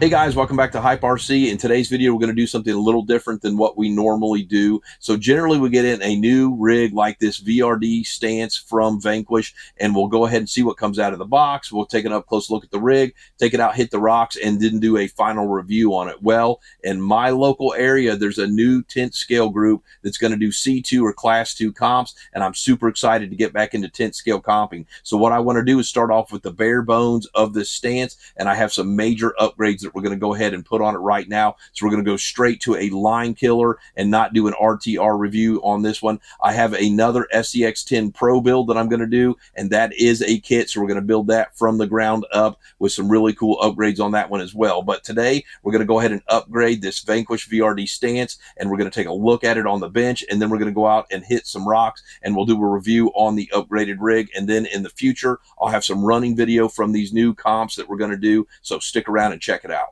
Hey guys, welcome back to Hype RC. In today's video, we're going to do something a little different than what we normally do. So generally we get in a new rig like this VRD Stance from Vanquish, and we'll go ahead and see what comes out of the box. We'll take an up close look at the rig, take it out, hit the rocks, and then do a final review on it. Well, in my local area, there's a new tent scale group that's going to do C2 or Class 2 comps, and I'm super excited to get back into tent scale comping. So what I want to do is start off with the bare bones of this stance, and I have some major upgrades that we're going to go ahead and put on it right now. So we're going to go straight to a line killer and not do an RTR review on this one. I have another SCX10 Pro build that I'm going to do, and that is a kit. So we're going to build that from the ground up with some really cool upgrades on that one as well. But today we're going to go ahead and upgrade this Vanquish VRD Stance, and we're going to take a look at it on the bench, and then we're going to go out and hit some rocks, and we'll do a review on the upgraded rig. And then in the future, I'll have some running video from these new comps that we're going to do. So stick around and check it out.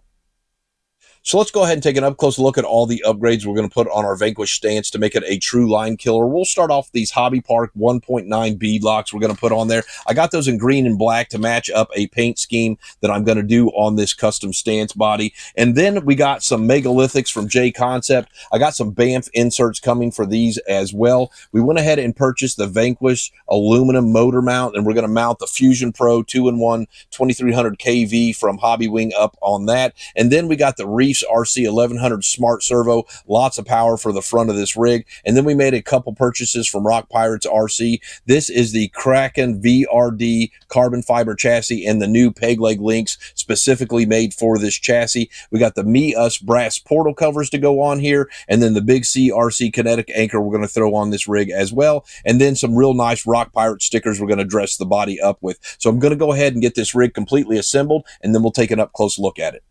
So let's go ahead and take an up close look at all the upgrades we're going to put on our Vanquish Stance to make it a true line killer. We'll start off these HobbyPark 1.9 beadlocks we're going to put on there. I got those in green and black to match up a paint scheme that I'm going to do on this custom stance body. And then we got some megalithics from JConcepts. I got some BAMF inserts coming for these as well. We went ahead and purchased the Vanquish aluminum motor mount, and we're going to mount the Fusion Pro 2-in-1 2300 kV from Hobbywing up on that. And then we got the Reefs RC 1100 Smart Servo, lots of power for the front of this rig. And then we made a couple purchases from Rock Pirates RC. This is the Kraken VRD carbon fiber chassis and the new peg leg links specifically made for this chassis. We got the Me Us brass portal covers to go on here, and then the Big C RC kinetic anchor we're going to throw on this rig as well, and then some real nice Rock Pirate stickers we're going to dress the body up with. So I'm going to go ahead and get this rig completely assembled, and then we'll take an up close look at it.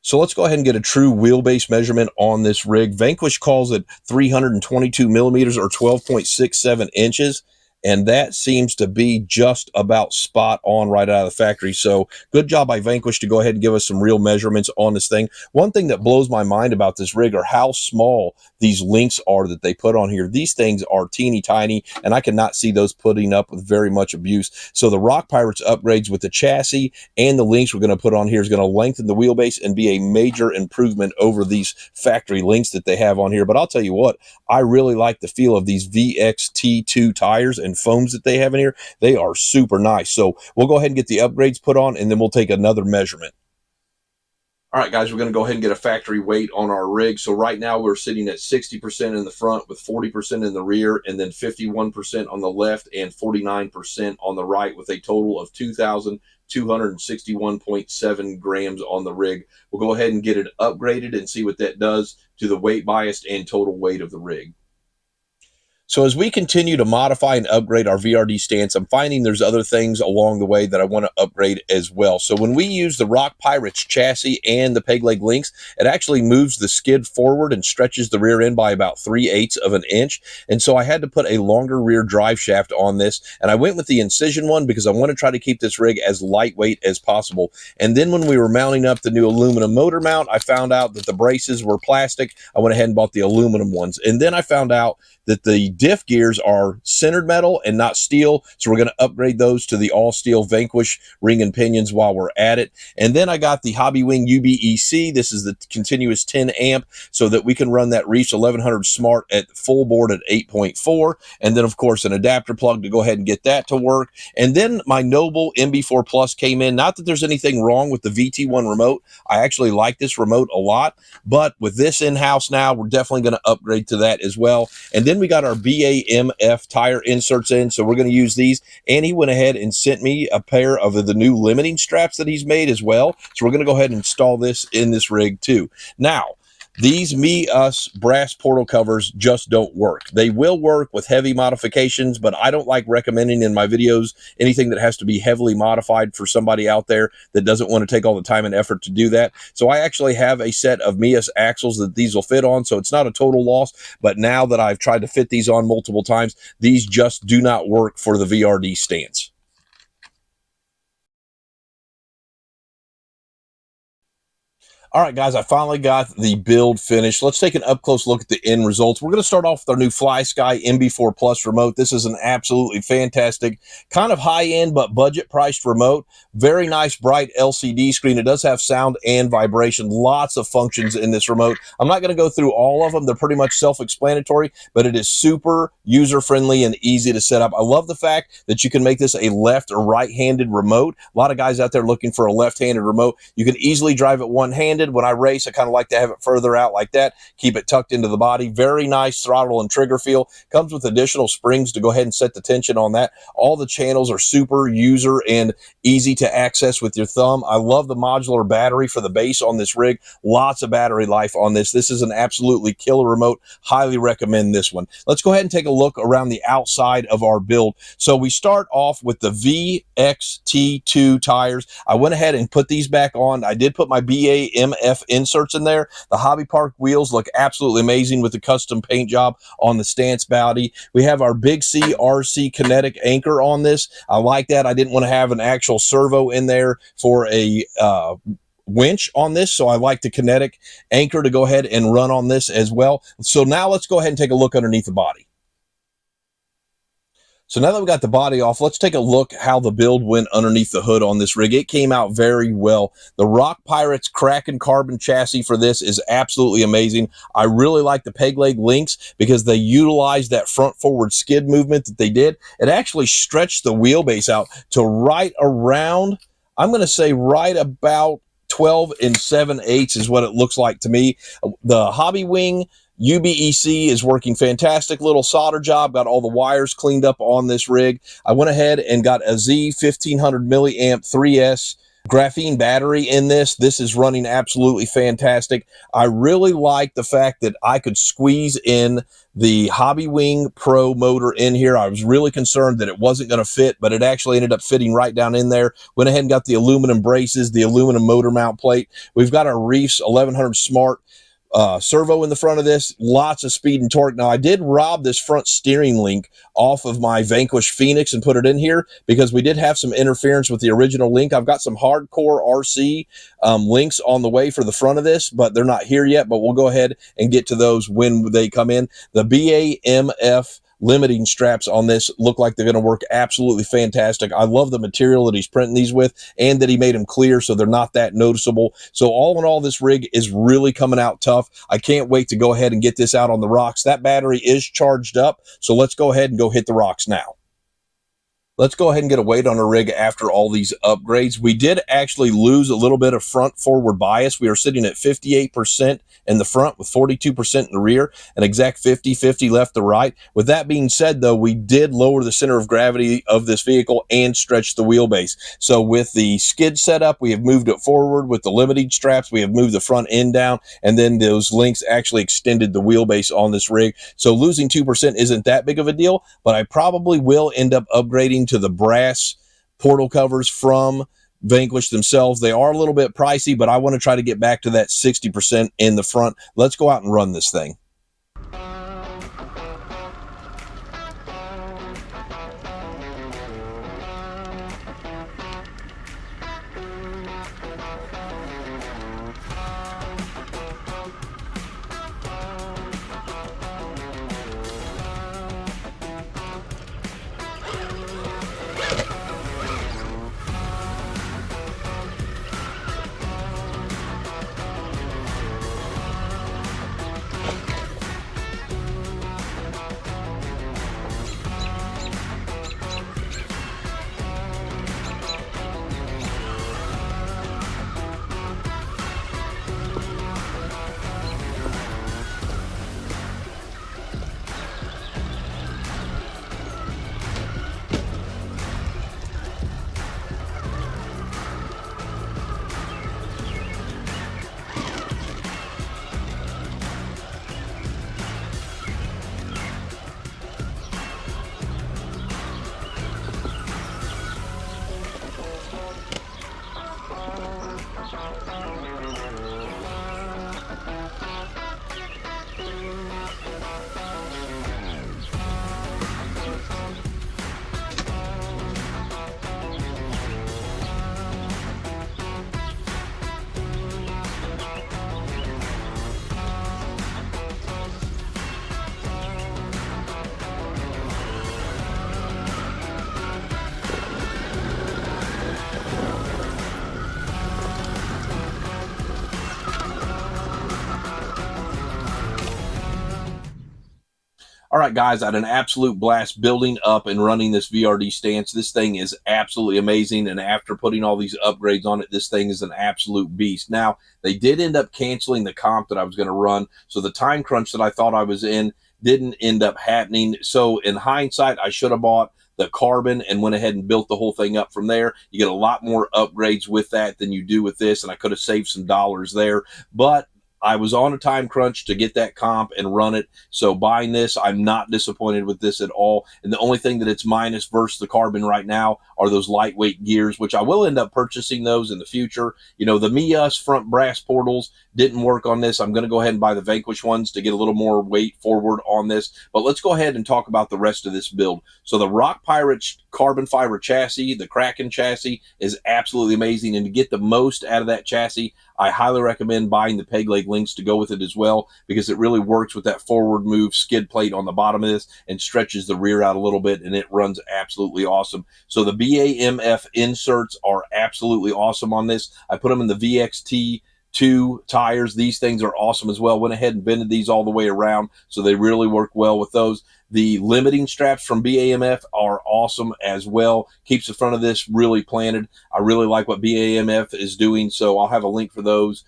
So let's go ahead and get a true wheelbase measurement on this rig. Vanquish calls it 322 millimeters or 12.67 inches. And that seems to be just about spot on right out of the factory. So good job by Vanquish to go ahead and give us some real measurements on this thing. One thing that blows my mind about this rig are how small these links are that they put on here. These things are teeny tiny, and I cannot see those putting up with very much abuse. So the Rock Pirates upgrades with the chassis and the links we're going to put on here is going to lengthen the wheelbase and be a major improvement over these factory links that they have on here. But I'll tell you what, I really like the feel of these VXT2 tires and foams that they have in here. They are super nice. So we'll go ahead and get the upgrades put on, and then we'll take another measurement. All right, guys, we're going to go ahead and get a factory weight on our rig. So right now we're sitting at 60% in the front with 40% in the rear, and then 51% on the left and 49% on the right, with a total of 2,261.7 grams on the rig. We'll go ahead and get it upgraded and see what that does to the weight biased and total weight of the rig. So as we continue to modify and upgrade our VRD stance, I'm finding there's other things along the way that I want to upgrade as well. So when we use the Rock Pirates chassis and the peg leg links, it actually moves the skid forward and stretches the rear end by about 3/8 of an inch. And so I had to put a longer rear drive shaft on this, and I went with the Incision one because I want to try to keep this rig as lightweight as possible. And then when we were mounting up the new aluminum motor mount, I found out that the braces were plastic. I went ahead and bought the aluminum ones. And then I found out that the diff gears are centered metal and not steel, so we're going to upgrade those to the all steel Vanquish ring and pinions while we're at it. And then I got the Hobbywing UBEC. This is the continuous 10 amp, so that we can run that Reefs 1100 Smart at full board at 8.4, and then of course an adapter plug to go ahead and get that to work. And then my Noble NB4 Plus came in. Not that there's anything wrong with the VT1 remote. I actually like this remote a lot, but with this in-house now, we're definitely going to upgrade to that as well. And then we got our BAMF tire inserts in, so we're going to use these. And he went ahead and sent me a pair of the new limiting straps that he's made as well. So we're going to go ahead and install this in this rig too. Now, these Me Us brass portal covers just don't work. They will work with heavy modifications, but I don't like recommending in my videos anything that has to be heavily modified for somebody out there that doesn't want to take all the time and effort to do that. So I actually have a set of Me Us axles that these will fit on, so it's not a total loss. But now that I've tried to fit these on multiple times, these just do not work for the VRD stance. All right, guys, I finally got the build finished. Let's take an up-close look at the end results. We're going to start off with our new FlySky NB4 Plus remote. This is an absolutely fantastic, kind of high-end but budget-priced remote. Very nice, bright LCD screen. It does have sound and vibration. Lots of functions in this remote. I'm not going to go through all of them. They're pretty much self-explanatory, but it is super user-friendly and easy to set up. I love the fact that you can make this a left or right-handed remote. A lot of guys out there looking for a left-handed remote. You can easily drive it one-handed. When I race, I kind of like to have it further out like that, keep it tucked into the body. Very nice throttle and trigger feel. Comes with additional springs to go ahead and set the tension on that. All the channels are super user and easy to access with your thumb. I love the modular battery for the base on this rig. Lots of battery life on this. This is an absolutely killer remote. Highly recommend this one. Let's go ahead and take a look around the outside of our build. So we start off with the VXT2 tires. I went ahead and put these back on. I did put my BAMF inserts in there. The HobbyPark wheels look absolutely amazing with the custom paint job on the stance body. We have our Big C RC kinetic anchor on this. I like that. I didn't want to have an actual servo in there for a winch on this, so I like the kinetic anchor to go ahead and run on this as well. So now let's go ahead and take a look underneath the body. So now that we got the body off, let's take a look how the build went underneath the hood on this rig. It came out very well. The Rock Pirates Kraken carbon chassis for this is absolutely amazing. I really like the peg leg links because they utilized that front forward skid movement that they did. It actually stretched the wheelbase out to right around, I'm going to say right about 12 7/8 is what it looks like to me. The Hobbywing UBEC is working fantastic. Little solder job. Got all the wires cleaned up on this rig. I went ahead and got a Z 1500 milliamp 3S graphene battery in this. This is running absolutely fantastic. I really like the fact that I could squeeze in the Hobbywing Pro motor in here. I was really concerned that it wasn't going to fit, but it actually ended up fitting right down in there. Went ahead and got the aluminum braces, the aluminum motor mount plate. We've got our Reefs 1100 Smart servo in the front of this. Lots of speed and torque. Now I did rob this front steering link off of my Vanquish Phoenix and put it in here because we did have some interference with the original link. I've got some hardcore RC links on the way for the front of this, but they're not here yet, but we'll go ahead and get to those when they come in. The BAMF limiting straps on this look like they're going to work absolutely fantastic. I love the material that he's printing these with and that he made them clear so they're not that noticeable. So all in all, this rig is really coming out tough. I can't wait to go ahead and get this out on the rocks. That battery is charged up, so let's go ahead and go hit the rocks now. Let's go ahead and get a weight on our rig after all these upgrades. We did actually lose a little bit of front forward bias. We are sitting at 58% in the front with 42% in the rear, an exact 50-50 left to right. With that being said, though, we did lower the center of gravity of this vehicle and stretch the wheelbase. So with the skid setup, we have moved it forward. With the limiting straps, we have moved the front end down, and then those links actually extended the wheelbase on this rig. So losing 2% isn't that big of a deal, but I probably will end up upgrading to the brass portal covers from Vanquish themselves. They are a little bit pricey, but I want to try to get back to that 60% in the front. Let's go out and run this thing. All right, guys, I had an absolute blast building up and running this VRD Stance. This thing is absolutely amazing, and after putting all these upgrades on it, this thing is an absolute beast. Now, they did end up canceling the comp that I was going to run, so the time crunch that I thought I was in didn't end up happening. So in hindsight, I should have bought the carbon and went ahead and built the whole thing up from there. You get a lot more upgrades with that than you do with this, and I could have saved some dollars there, but I was on a time crunch to get that comp and run it. So buying this, I'm not disappointed with this at all. And the only thing that it's minus versus the carbon right now are those lightweight gears, which I will end up purchasing those in the future. You know, the Me-Us front brass portals didn't work on this. I'm going to go ahead and buy the Vanquish ones to get a little more weight forward on this. But let's go ahead and talk about the rest of this build. So the Rock Pirate carbon fiber chassis, the Kraken chassis, is absolutely amazing. And to get the most out of that chassis, I highly recommend buying the peg leg links to go with it as well, because it really works with that forward move skid plate on the bottom of this and stretches the rear out a little bit, and it runs absolutely awesome. So the BAMF inserts are absolutely awesome on this. I put them in the VXT2 tires. These things are awesome as well. Went ahead and bended these all the way around, so they really work well with those. The limiting straps from BAMF are awesome as well. Keeps the front of this really planted. I really like what BAMF is doing, so I'll have a link for those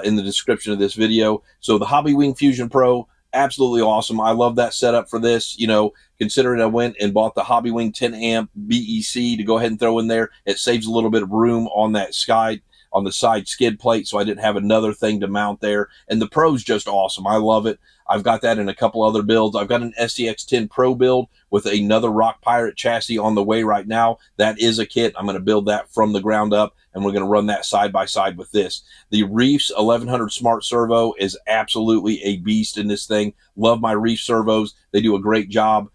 in the description of this video. So the Hobbywing Fusion Pro, absolutely awesome. I love that setup for this. You know, considering I went and bought the Hobbywing 10 amp BEC to go ahead and throw in there, it saves a little bit of room on that on the side skid plate, so I didn't have another thing to mount there. And the Pro's just awesome. I love it. I've got that in a couple other builds. I've got an SCX10 Pro build with another Rock Pirate chassis on the way right now. That is a kit. I'm going to build that from the ground up, and we're going to run that side by side with this. The Reefs 1100 Smart Servo is absolutely a beast in this thing. Love my Reefs servos. They do a great job.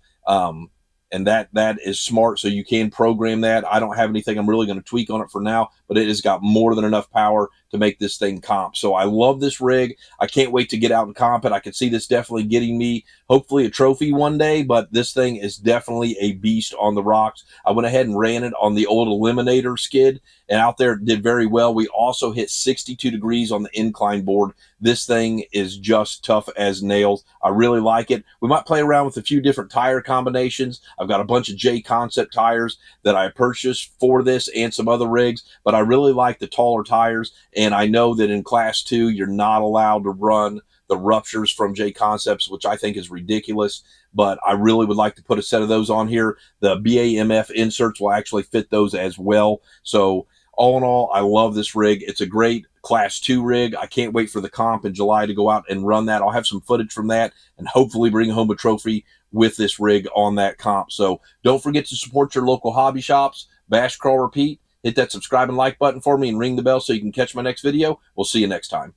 And that is smart, so you can program that. I don't have anything I'm really going to tweak on it for now, but it has got more than enough power to make this thing comp. So I love this rig. I can't wait to get out and comp it. I can see this definitely getting me, hopefully, a trophy one day, but this thing is definitely a beast on the rocks. I went ahead and ran it on the old Eliminator skid, and out there it did very well. We also hit 62 degrees on the incline board. This thing is just tough as nails. I really like it. We might play around with a few different tire combinations. I've got a bunch of JConcepts tires that I purchased for this and some other rigs, but I really like the taller tires, and I know that in Class 2, you're not allowed to run the ruptures from JConcepts, which I think is ridiculous, but I really would like to put a set of those on here. The BAMF inserts will actually fit those as well. So all in all, I love this rig. It's a great Class 2 rig. I can't wait for the comp in July to go out and run that. I'll have some footage from that and hopefully bring home a trophy with this rig on that comp. So don't forget to support your local hobby shops. Bash, crawl, repeat. Hit that subscribe and like button for me and ring the bell so you can catch my next video. We'll see you next time.